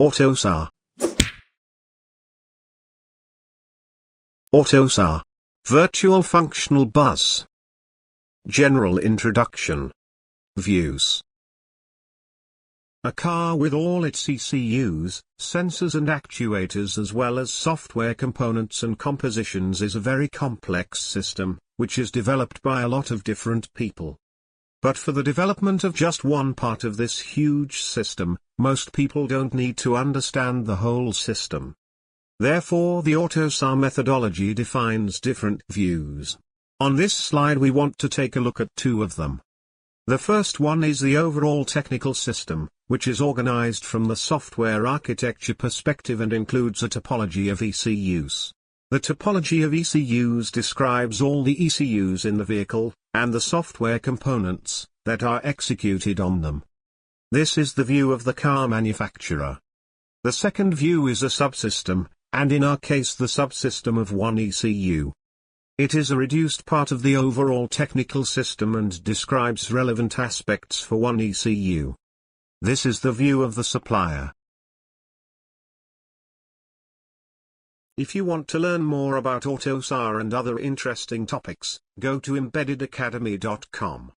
Autosar. Autosar. Virtual Functional Bus. General Introduction. Views. A car with all its ECUs, sensors and actuators as well as software components and compositions is a very complex system, which is developed by a lot of different people. But for the development of just one part of this huge system, most people don't need to understand the whole system. Therefore the Autosar methodology defines different views. On this slide we want to take a look at two of them. The first one is the overall technical system, which is organized from the software architecture perspective and includes a topology of ECUs. The topology of ECUs describes all the ECUs in the vehicle, and the software components that are executed on them. This is the view of the car manufacturer. The second view is a subsystem, and in our case the subsystem of one ECU. It is a reduced part of the overall technical system and describes relevant aspects for one ECU. This is the view of the supplier. If you want to learn more about Autosar and other interesting topics, go to embeddedacademy.com.